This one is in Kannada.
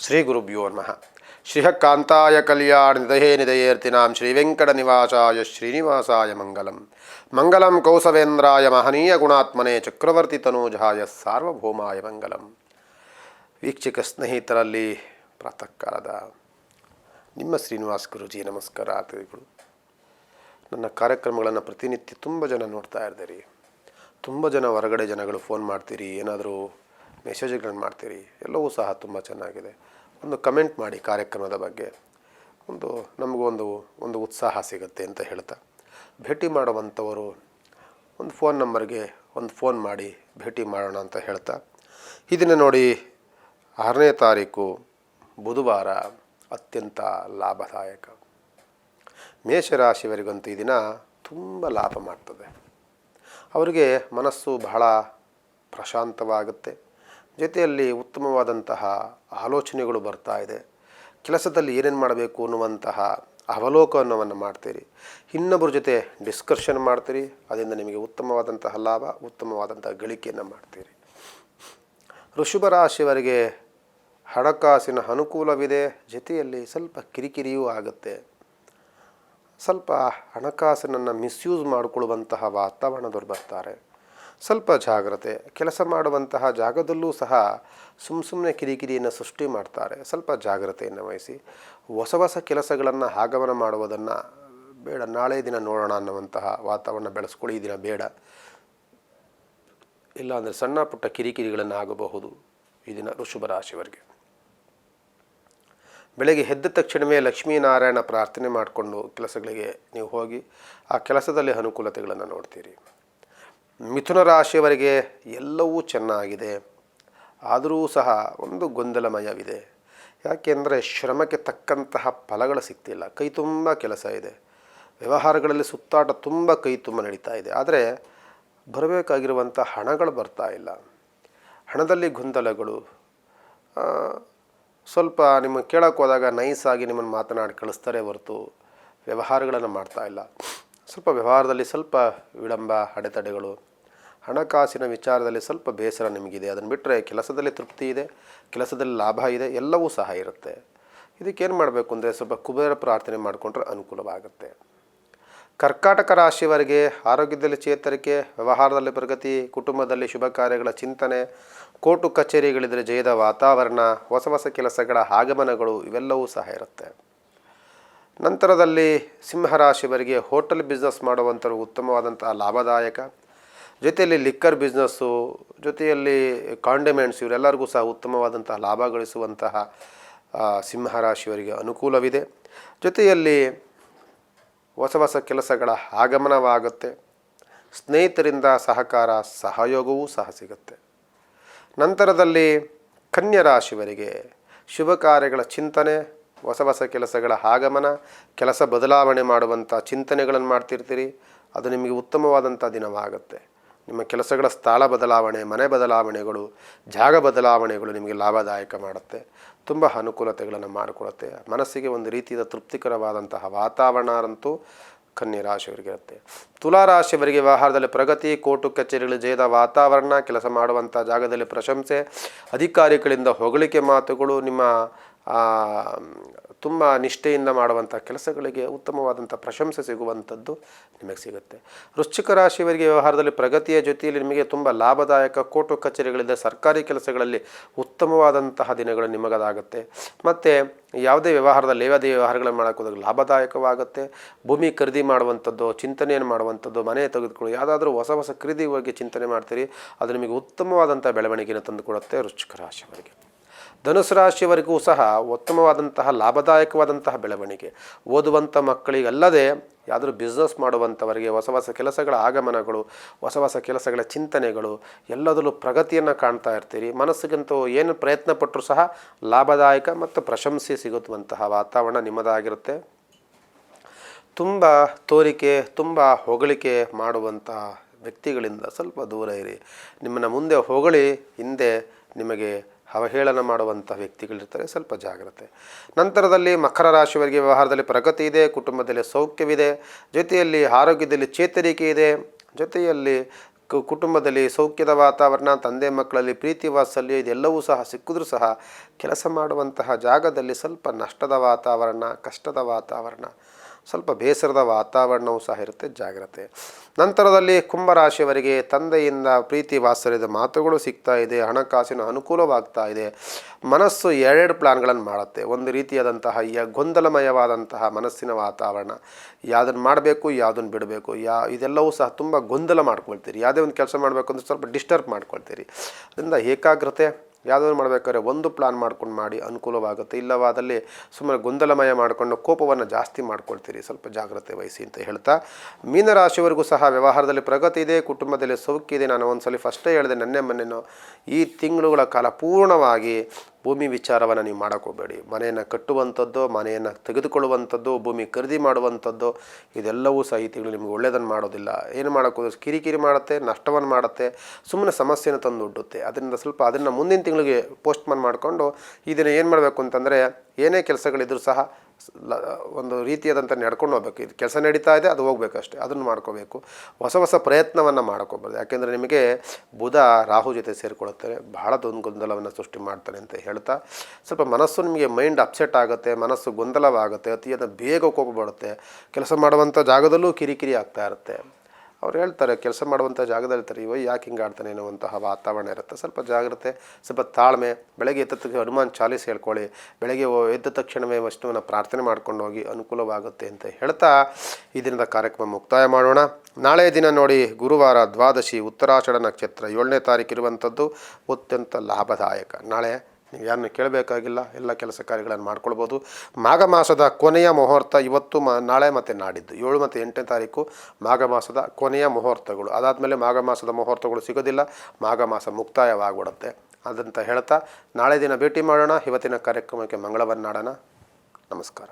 ಶ್ರೀ ಗುರುಭ್ಯೋ ನಮಃ. ಶ್ರೀಃಕಾಂತಾಯ ಕಲ್ಯಾಣ ನಿಧಯೇ ನಿಧಯೇರ್ತಿನಾಂ ಶ್ರೀ ವೆಂಕಟ ನಿವಾಸಾಯ ಶ್ರೀನಿವಾಸಾಯ ಮಂಗಲಂ. ಮಂಗಲಂ ಕೌಸವೇಂದ್ರಾಯ ಮಹನೀಯ ಗುಣಾತ್ಮನೆ ಚಕ್ರವರ್ತಿ ತನೂಜಾಯ ಸಾರ್ವಭೌಮಾಯ ಮಂಗಲಂ. ವೀಕ್ಷಕ ಸ್ನೇಹಿತರಲ್ಲಿ ಪ್ರಾತಃ ಕಾಲದ ನಿಮ್ಮ ಶ್ರೀನಿವಾಸ್ ಗುರುಜಿ ನಮಸ್ಕಾರ ಆತ್ರಿಗಳು. ನನ್ನ ಕಾರ್ಯಕ್ರಮಗಳನ್ನು ಪ್ರತಿನಿತ್ಯ ತುಂಬ ಜನ ನೋಡ್ತಾ ಇರ್ತೀರಿ. ತುಂಬ ಜನ ಹೊರಗಡೆ ಜನಗಳು ಫೋನ್ ಮಾಡ್ತೀರಿ, ಏನಾದರೂ ಮೆಸೇಜ್ಗಳನ್ನು ಮಾಡ್ತೀರಿ, ಎಲ್ಲವೂ ಸಹ ತುಂಬ ಚೆನ್ನಾಗಿದೆ. ಒಂದು ಕಮೆಂಟ್ ಮಾಡಿ ಕಾರ್ಯಕ್ರಮದ ಬಗ್ಗೆ, ನಮಗೊಂದು ಉತ್ಸಾಹ ಸಿಗುತ್ತೆ ಅಂತ ಹೇಳ್ತಾ, ಭೇಟಿ ಮಾಡುವಂಥವರು ಒಂದು ಫೋನ್ ನಂಬರ್ಗೆ ಒಂದು ಫೋನ್ ಮಾಡಿ ಭೇಟಿ ಮಾಡೋಣ ಅಂತ ಹೇಳ್ತಾ, ಈ ದಿನ ನೋಡಿ 6ನೇ ತಾರೀಕು ಬುಧವಾರ, ಅತ್ಯಂತ ಲಾಭದಾಯಕ. ಮೇಷರಾಶಿಯವರಿಗಂತೂ ಈ ದಿನ ತುಂಬ ಲಾಭ ಮಾಡ್ತದೆ. ಅವರಿಗೆ ಮನಸ್ಸು ಬಹಳ ಪ್ರಶಾಂತವಾಗುತ್ತೆ. ಜೊತೆಯಲ್ಲಿ ಉತ್ತಮವಾದಂತಹ ಆಲೋಚನೆಗಳು ಬರ್ತಾ ಇದೆ. ಕೆಲಸದಲ್ಲಿ ಏನೇನು ಮಾಡಬೇಕು ಅನ್ನುವಂತಹ ಅವಲೋಕನವನ್ನು ಮಾಡ್ತೀರಿ. ಇನ್ನೊಬ್ಬರ ಜೊತೆ ಡಿಸ್ಕಷನ್ ಮಾಡ್ತೀರಿ. ಅದರಿಂದ ನಿಮಗೆ ಉತ್ತಮವಾದಂತಹ ಲಾಭ, ಉತ್ತಮವಾದಂತಹ ಗಳಿಕೆಯನ್ನು ಮಾಡ್ತೀರಿ. ವೃಷಭ ರಾಶಿಯವರಿಗೆ ಹಣಕಾಸಿನ ಅನುಕೂಲವಿದೆ. ಜೊತೆಯಲ್ಲಿ ಸ್ವಲ್ಪ ಕಿರಿಕಿರಿಯೂ ಆಗುತ್ತೆ. ಸ್ವಲ್ಪ ಹಣಕಾಸನ್ನು ಮಿಸ್ಯೂಸ್ ಮಾಡಿಕೊಳ್ಳುವಂತಹ ವಾತಾವರಣದವ್ರು ಬರ್ತಾರೆ. ಸ್ವಲ್ಪ ಜಾಗ್ರತೆ. ಕೆಲಸ ಮಾಡುವಂತಹ ಜಾಗದಲ್ಲೂ ಸಹ ಸುಮ್ಮನೆ ಕಿರಿಕಿರಿಯನ್ನು ಸೃಷ್ಟಿ ಮಾಡ್ತಾರೆ. ಸ್ವಲ್ಪ ಜಾಗ್ರತೆಯನ್ನು ವಹಿಸಿ. ಹೊಸ ಕೆಲಸಗಳನ್ನು ಆಗಮನ ಮಾಡುವುದನ್ನು ಬೇಡ, ನಾಳೆ ದಿನ ನೋಡೋಣ ಅನ್ನುವಂತಹ ವಾತಾವರಣ ಬೆಳೆಸ್ಕೊಳ್ಳಿ. ಈ ದಿನ ಬೇಡ. ಇಲ್ಲಾಂದರೆ ಸಣ್ಣ ಪುಟ್ಟ ಕಿರಿಕಿರಿಗಳನ್ನು ಆಗಬಹುದು ಈ ದಿನ ವೃಷಭ ರಾಶಿಯವರಿಗೆ. ಬೆಳಗ್ಗೆ ಎದ್ದ ತಕ್ಷಣವೇ ಲಕ್ಷ್ಮೀನಾರಾಯಣ ಪ್ರಾರ್ಥನೆ ಮಾಡಿಕೊಂಡು ಕೆಲಸಗಳಿಗೆ ನೀವು ಹೋಗಿ ಆ ಕೆಲಸದಲ್ಲಿ ಅನುಕೂಲತೆಗಳನ್ನು ನೋಡ್ತೀರಿ. ಮಿಥುನ ರಾಶಿಯವರಿಗೆ ಎಲ್ಲವೂ ಚೆನ್ನಾಗಿದೆ. ಆದರೂ ಸಹ ಒಂದು ಗೊಂದಲಮಯವಿದೆ. ಯಾಕೆಂದರೆ ಶ್ರಮಕ್ಕೆ ತಕ್ಕಂತಹ ಫಲಗಳು ಸಿಗ್ತಿಲ್ಲ. ಕೈ ತುಂಬ ಕೆಲಸ ಇದೆ. ವ್ಯವಹಾರಗಳಲ್ಲಿ ಸುತ್ತಾಟ ತುಂಬ ಕೈ ತುಂಬ ನಡೀತಾ ಇದೆ. ಆದರೆ ಬರಬೇಕಾಗಿರುವಂಥ ಹಣಗಳು ಬರ್ತಾ ಇಲ್ಲ. ಹಣದಲ್ಲಿ ಗೊಂದಲಗಳು. ಸ್ವಲ್ಪ ನಿಮಗೆ ಕೇಳೋಕ್ಕೆ ಹೋದಾಗ ನೈಸಾಗಿ ನಿಮ್ಮನ್ನು ಮಾತನಾಡಿ ಕಳಿಸ್ತಾರೆ ಹೊರತು ವ್ಯವಹಾರಗಳನ್ನು ಮಾಡ್ತಾ ಇಲ್ಲ. ಸ್ವಲ್ಪ ವ್ಯವಹಾರದಲ್ಲಿ ಸ್ವಲ್ಪ ವಿಳಂಬ, ಅಡೆತಡೆಗಳು. ಹಣಕಾಸಿನ ವಿಚಾರದಲ್ಲಿ ಸ್ವಲ್ಪ ಬೇಸರ ನಿಮಗಿದೆ. ಅದನ್ನು ಬಿಟ್ಟರೆ ಕೆಲಸದಲ್ಲಿ ತೃಪ್ತಿ ಇದೆ, ಕೆಲಸದಲ್ಲಿ ಲಾಭ ಇದೆ, ಎಲ್ಲವೂ ಸಹ ಇರುತ್ತೆ. ಇದಕ್ಕೇನು ಮಾಡಬೇಕು ಅಂದರೆ ಸ್ವಲ್ಪ ಕುಬೇರ ಪ್ರಾರ್ಥನೆ ಮಾಡಿಕೊಂಡ್ರೆ ಅನುಕೂಲವಾಗುತ್ತೆ. ಕರ್ಕಾಟಕ ರಾಶಿಯವರಿಗೆ ಆರೋಗ್ಯದಲ್ಲಿ ಚೇತರಿಕೆ, ವ್ಯವಹಾರದಲ್ಲಿ ಪ್ರಗತಿ, ಕುಟುಂಬದಲ್ಲಿ ಶುಭ ಕಾರ್ಯಗಳ ಚಿಂತನೆ, ಕೋರ್ಟು ಕಚೇರಿಗಳಿದ್ದರೆ ಜಯದ ವಾತಾವರಣ, ಹೊಸ ಕೆಲಸಗಳ ಆಗಮನಗಳು ಇವೆಲ್ಲವೂ ಸಹ ಇರುತ್ತೆ. ನಂತರದಲ್ಲಿ ಸಿಂಹರಾಶಿಯವರಿಗೆ ಹೋಟೆಲ್ ಬಿಸ್ನೆಸ್ ಮಾಡುವಂಥವ್ರು ಉತ್ತಮವಾದಂತಹ ಲಾಭದಾಯಕ. ಜೊತೆಯಲ್ಲಿ ಲಿಕ್ಕರ್ ಬಿಸ್ನೆಸ್ಸು, ಜೊತೆಯಲ್ಲಿ ಕಾಂಡಿಮೆಂಟ್ಸ್, ಇವರೆಲ್ಲರಿಗೂ ಸಹ ಉತ್ತಮವಾದಂತಹ ಲಾಭ ಗಳಿಸುವಂತಹ ಸಿಂಹರಾಶಿಯವರಿಗೆ ಅನುಕೂಲವಿದೆ. ಜೊತೆಯಲ್ಲಿ ಹೊಸ ಕೆಲಸಗಳ ಆಗಮನವಾಗುತ್ತೆ. ಸ್ನೇಹಿತರಿಂದ ಸಹಕಾರ, ಸಹಯೋಗವೂ ಸಹ ಸಿಗುತ್ತೆ. ನಂತರದಲ್ಲಿ ಕನ್ಯಾ ರಾಶಿಯವರಿಗೆ ಶುಭ ಕಾರ್ಯಗಳ ಚಿಂತನೆ, ಹೊಸ ಕೆಲಸಗಳ ಆಗಮನ, ಕೆಲಸ ಬದಲಾವಣೆ ಮಾಡುವಂಥ ಚಿಂತನೆಗಳನ್ನು ಮಾಡ್ತಿರ್ತೀರಿ. ಅದು ನಿಮಗೆ ಉತ್ತಮವಾದಂಥ ದಿನವಾಗುತ್ತೆ. ನಿಮ್ಮ ಕೆಲಸಗಳ ಸ್ಥಳ ಬದಲಾವಣೆ, ಮನೆ ಬದಲಾವಣೆಗಳು, ಜಾಗ ಬದಲಾವಣೆಗಳು ನಿಮಗೆ ಲಾಭದಾಯಕ ಮಾಡುತ್ತೆ. ತುಂಬ ಅನುಕೂಲತೆಗಳನ್ನು ಮಾಡಿಕೊಡುತ್ತೆ. ಮನಸ್ಸಿಗೆ ಒಂದು ರೀತಿಯ ತೃಪ್ತಿಕರವಾದಂತಹ ವಾತಾವರಣ ಅಂತೂ ಕನ್ಯಾ ರಾಶಿಯವರಿಗೆ ಇರುತ್ತೆ. ತುಲಾ ರಾಶಿಯವರಿಗೆ ವ್ಯವಹಾರದಲ್ಲಿ ಪ್ರಗತಿ, ಕೋರ್ಟು ಕಚೇರಿಗಳ ಜಯದ ವಾತಾವರಣ, ಕೆಲಸ ಮಾಡುವಂಥ ಜಾಗದಲ್ಲಿ ಪ್ರಶಂಸೆ, ಅಧಿಕಾರಿಗಳಿಂದ ಹೊಗಳಿಕೆ ಮಾತುಗಳು, ನಿಮ್ಮ ತುಂಬ ನಿಷ್ಠೆಯಿಂದ ಮಾಡುವಂಥ ಕೆಲಸಗಳಿಗೆ ಉತ್ತಮವಾದಂಥ ಪ್ರಶಂಸೆ ಸಿಗುವಂಥದ್ದು ನಿಮಗೆ ಸಿಗುತ್ತೆ. ವೃಶ್ಚಿಕ ರಾಶಿಯವರಿಗೆ ವ್ಯವಹಾರದಲ್ಲಿ ಪ್ರಗತಿಯ ಜೊತೆಯಲ್ಲಿ ನಿಮಗೆ ತುಂಬ ಲಾಭದಾಯಕ, ಕೋರ್ಟು ಕಚೇರಿಗಳಿಂದ ಸರ್ಕಾರಿ ಕೆಲಸಗಳಲ್ಲಿ ಉತ್ತಮವಾದಂತಹ ದಿನಗಳು ನಿಮಗದಾಗುತ್ತೆ. ಮತ್ತು ಯಾವುದೇ ವ್ಯವಹಾರಗಳನ್ನು ಮಾಡೋಕ್ಕೋದಾಗ ಲಾಭದಾಯಕವಾಗುತ್ತೆ. ಭೂಮಿ ಖರೀದಿ ಮಾಡುವಂಥದ್ದು, ಚಿಂತನೆಯನ್ನು ಮಾಡುವಂಥದ್ದು, ಮನೆ ತೆಗೆದುಕೊಳ್ಳಿ, ಯಾವುದಾದ್ರೂ ಹೊಸ ಖರೀದಿ ಬಗ್ಗೆ ಚಿಂತನೆ ಮಾಡ್ತೀರಿ. ಅದು ನಿಮಗೆ ಉತ್ತಮವಾದಂಥ ಬೆಳವಣಿಗೆಯನ್ನು ತಂದುಕೊಡುತ್ತೆ ವೃಶ್ಚಿಕ ರಾಶಿಯವರಿಗೆ. ಧನುಸು ರಾಶಿಯವರೆಗೂ ಸಹ ಉತ್ತಮವಾದಂತಹ ಲಾಭದಾಯಕವಾದಂತಹ ಬೆಳವಣಿಗೆ. ಓದುವಂಥ ಮಕ್ಕಳಿಗಲ್ಲದೆ ಯಾವುದಾದ್ರೂ ಬಿಸ್ನೆಸ್ ಮಾಡುವಂಥವರಿಗೆ ಹೊಸ ಕೆಲಸಗಳ ಆಗಮನಗಳು, ಹೊಸ ಕೆಲಸಗಳ ಚಿಂತನೆಗಳು, ಎಲ್ಲದರಲ್ಲೂ ಪ್ರಗತಿಯನ್ನು ಕಾಣ್ತಾ ಇರ್ತೀರಿ. ಮನಸ್ಸಿಗಂತೂ ಏನು ಪ್ರಯತ್ನ ಪಟ್ಟರೂ ಸಹ ಲಾಭದಾಯಕ ಮತ್ತು ಪ್ರಶಂಸೆ ಸಿಗುವಂತಹ ವಾತಾವರಣ ನಿಮ್ಮದಾಗಿರುತ್ತೆ. ತುಂಬ ತೋರಿಕೆ, ತುಂಬ ಹೊಗಳಿಕೆ ಮಾಡುವಂಥ ವ್ಯಕ್ತಿಗಳಿಂದ ಸ್ವಲ್ಪ ದೂರ ಇರಿ. ನಿಮ್ಮನ್ನು ಮುಂದೆ ಹೊಗಳಿ ಹಿಂದೆ ನಿಮಗೆ ಅವಹೇಳನ ಮಾಡುವಂಥ ವ್ಯಕ್ತಿಗಳಿರ್ತಾರೆ. ಸ್ವಲ್ಪ ಜಾಗ್ರತೆ. ನಂತರದಲ್ಲಿ ಮಕರ ರಾಶಿಯವರಿಗೆ ವ್ಯವಹಾರದಲ್ಲಿ ಪ್ರಗತಿ ಇದೆ, ಕುಟುಂಬದಲ್ಲಿ ಸೌಖ್ಯವಿದೆ, ಜೊತೆಯಲ್ಲಿ ಆರೋಗ್ಯದಲ್ಲಿ ಚೇತರಿಕೆ ಇದೆ, ಜೊತೆಯಲ್ಲಿ ಕುಟುಂಬದಲ್ಲಿ ಸೌಖ್ಯದ ವಾತಾವರಣ, ತಂದೆ ಮಕ್ಕಳಲ್ಲಿ ಪ್ರೀತಿ ವಾತ್ಸಲ್ಯ ಇದೆಲ್ಲವೂ ಸಹ ಸಿಕ್ಕಿದ್ರೂ ಸಹ ಕೆಲಸ ಮಾಡುವಂತಹ ಜಾಗದಲ್ಲಿ ಸ್ವಲ್ಪ ನಷ್ಟದ ವಾತಾವರಣ, ಕಷ್ಟದ ವಾತಾವರಣ, ಸ್ವಲ್ಪ ಬೇಸರದ ವಾತಾವರಣವೂ ಸಹ ಇರುತ್ತೆ, ಜಾಗ್ರತೆ. ನಂತರದಲ್ಲಿ ಕುಂಭರಾಶಿಯವರಿಗೆ ತಂದೆಯಿಂದ ಪ್ರೀತಿ ವಾತ್ಸಲ್ಯದ ಮಾತುಗಳು ಸಿಗ್ತಾ ಇದೆ, ಹಣಕಾಸಿನ ಅನುಕೂಲವಾಗ್ತಾ ಇದೆ. ಮನಸ್ಸು ಎರಡೆರಡು ಪ್ಲ್ಯಾನ್ಗಳನ್ನು ಮಾಡುತ್ತೆ, ಒಂದು ರೀತಿಯಾದಂತಹ ಗೊಂದಲಮಯವಾದಂತಹ ಮನಸ್ಸಿನ ವಾತಾವರಣ, ಯಾವುದನ್ನು ಮಾಡಬೇಕು ಯಾವುದನ್ನು ಬಿಡಬೇಕು, ಇದೆಲ್ಲವೂ ಸಹ ತುಂಬ ಗೊಂದಲ ಮಾಡ್ಕೊಳ್ತೀರಿ. ಯಾವುದೇ ಒಂದು ಕೆಲಸ ಮಾಡಬೇಕು ಅಂದರೆ ಸ್ವಲ್ಪ ಡಿಸ್ಟರ್ಬ್ ಮಾಡ್ಕೊಳ್ತೀರಿ. ಅದರಿಂದ ಏಕಾಗ್ರತೆ, ಯಾವುದಾದ್ರು ಮಾಡಬೇಕಾದ್ರೆ ಒಂದು ಪ್ಲಾನ್ ಮಾಡ್ಕೊಂಡು ಮಾಡಿ ಅನುಕೂಲವಾಗುತ್ತೆ. ಇಲ್ಲವಾದಲ್ಲಿ ಸುಮ್ಮನೆ ಗೊಂದಲಮಯ ಮಾಡಿಕೊಂಡು ಕೋಪವನ್ನು ಜಾಸ್ತಿ ಮಾಡ್ಕೊಳ್ತೀರಿ, ಸ್ವಲ್ಪ ಜಾಗ್ರತೆ ವಹಿಸಿ ಅಂತ ಹೇಳ್ತಾ, ಮೀನರಾಶಿಯವರೆಗೂ ಸಹ ವ್ಯವಹಾರದಲ್ಲಿ ಪ್ರಗತಿ ಇದೆ, ಕುಟುಂಬದಲ್ಲಿ ಸೌಖ್ಯ ಇದೆ. ನಾನು ಒಂದ್ಸಲ ಫಸ್ಟೇ ಹೇಳಿದೆ ಮೊನ್ನೆನೋ, ಈ ತಿಂಗಳುಗಳ ಕಾಲ ಪೂರ್ಣವಾಗಿ ಭೂಮಿ ವಿಚಾರವನ್ನು ನೀವು ಮಾಡೋಕ್ಕೋಗಬೇಡಿ. ಮನೆಯನ್ನು ಕಟ್ಟುವಂಥದ್ದು, ಮನೆಯನ್ನು ತೆಗೆದುಕೊಳ್ಳುವಂಥದ್ದು, ಭೂಮಿ ಖರೀದಿ ಮಾಡುವಂಥದ್ದು, ಇದೆಲ್ಲವೂ ಸಹ ಈ ತಿಂಗಳು ನಿಮಗೆ ಒಳ್ಳೆಯದನ್ನು ಮಾಡೋದಿಲ್ಲ. ಏನು ಮಾಡೋಕ್ಕೋದ್ರೆ ಕಿರಿಕಿರಿ ಮಾಡುತ್ತೆ, ನಷ್ಟವನ್ನು ಮಾಡುತ್ತೆ, ಸುಮ್ಮನೆ ಸಮಸ್ಯೆಯನ್ನು ತಂದು ಒಡ್ಡುತ್ತೆ. ಅದರಿಂದ ಸ್ವಲ್ಪ ಅದನ್ನು ಮುಂದಿನ ತಿಂಗಳಿಗೆ ಪೋಸ್ಟ್ಪೋನ್ ಮಾಡಿಕೊಂಡು ಇದನ್ನು ಏನು ಮಾಡಬೇಕು ಅಂತಂದರೆ, ಏನೇ ಕೆಲಸಗಳಿದ್ರೂ ಸಹ ಒಂದು ರೀತಿಯಾದಂಥ ನಡ್ಕೊಂಡು ಹೋಗ್ಬೇಕು. ಇದು ಕೆಲಸ ನಡೀತಾ ಇದೆ, ಅದು ಹೋಗ್ಬೇಕಷ್ಟೇ, ಅದನ್ನು ಮಾಡ್ಕೋಬೇಕು. ಹೊಸ ಪ್ರಯತ್ನವನ್ನು ಮಾಡ್ಕೋಬಾರ್ದು. ಯಾಕೆಂದರೆ ನಿಮಗೆ ಬುಧ ರಾಹು ಜೊತೆ ಸೇರಿಕೊಳ್ಳುತ್ತಾರೆ, ಬಹಳ ಗೊಂದಲವನ್ನು ಸೃಷ್ಟಿ ಮಾಡ್ತಾರೆ ಅಂತ ಹೇಳ್ತಾ, ಸ್ವಲ್ಪ ಮನಸ್ಸು ನಿಮಗೆ ಮೈಂಡ್ ಅಪ್ಸೆಟ್ ಆಗುತ್ತೆ, ಮನಸ್ಸು ಗೊಂದಲವಾಗುತ್ತೆ, ಅತಿಯಾದ ಬೇಗ ಕೋಪ ಬರುತ್ತೆ, ಕೆಲಸ ಮಾಡುವಂಥ ಜಾಗದಲ್ಲೂ ಕಿರಿಕಿರಿ ಆಗ್ತಾ ಇರುತ್ತೆ. ಅವ್ರು ಹೇಳ್ತಾರೆ, ಕೆಲಸ ಮಾಡುವಂಥ ಜಾಗದಲ್ಲಿ ಇರ್ತಾರೆ, ಯಾಕೆ ಹಿಂಗೆ ಆಡ್ತಾನೆ ಅನ್ನುವಂತಹ ವಾತಾವರಣ ಇರುತ್ತೆ. ಸ್ವಲ್ಪ ಜಾಗ್ರತೆ, ಸ್ವಲ್ಪ ತಾಳ್ಮೆ. ಬೆಳಗ್ಗೆ ಎದ್ದ ತಕ್ಷಣ ಹನುಮಾನ್ ಚಾಲೀಸ್ ಹೇಳ್ಕೊಳ್ಳಿ, ಬೆಳಗ್ಗೆ ಎದ್ದ ತಕ್ಷಣವೇ ವಸ್ತುವನ್ನು ಪ್ರಾರ್ಥನೆ ಮಾಡ್ಕೊಂಡು ಹೋಗಿ, ಅನುಕೂಲವಾಗುತ್ತೆ ಅಂತ ಹೇಳ್ತಾ ಇದರಿಂದ ಕಾರ್ಯಕ್ರಮ ಮುಕ್ತಾಯ ಮಾಡೋಣ. ನಾಳೆ ದಿನ ನೋಡಿ, ಗುರುವಾರ, ದ್ವಾದಶಿ, ಉತ್ತರಾಷಾಢ ನಕ್ಷತ್ರ, 7ನೇ ತಾರೀಕು ಇರುವಂಥದ್ದು ಅತ್ಯಂತ ಲಾಭದಾಯಕ. ನಾಳೆ ನೀವು ಯಾರನ್ನು ಕೇಳಬೇಕಾಗಿಲ್ಲ, ಎಲ್ಲ ಕೆಲಸ ಕಾರ್ಯಗಳನ್ನು ಮಾಡ್ಕೊಳ್ಬೋದು. ಮಾಘ ಮಾಸದ ಕೊನೆಯ ಮುಹೂರ್ತ ಇವತ್ತು, ನಾಳೆ ಮತ್ತು ನಾಡಿದ್ದು 7 ಮತ್ತು 8ನೇ ತಾರೀಕು ಮಾಘ ಮಾಸದ ಕೊನೆಯ ಮುಹೂರ್ತಗಳು. ಅದಾದಮೇಲೆ ಮಾಘ ಮಾಸದ ಮುಹೂರ್ತಗಳು ಸಿಗೋದಿಲ್ಲ, ಮಾಘ ಮಾಸ ಮುಕ್ತಾಯವಾಗಿಬಿಡುತ್ತೆ. ಅದಂತ ಹೇಳ್ತಾ ನಾಳೆ ದಿನ ಭೇಟಿ ಮಾಡೋಣ. ಇವತ್ತಿನ ಕಾರ್ಯಕ್ರಮಕ್ಕೆ ಮಂಗಳವನ್ನಾಡೋಣ. ನಮಸ್ಕಾರ.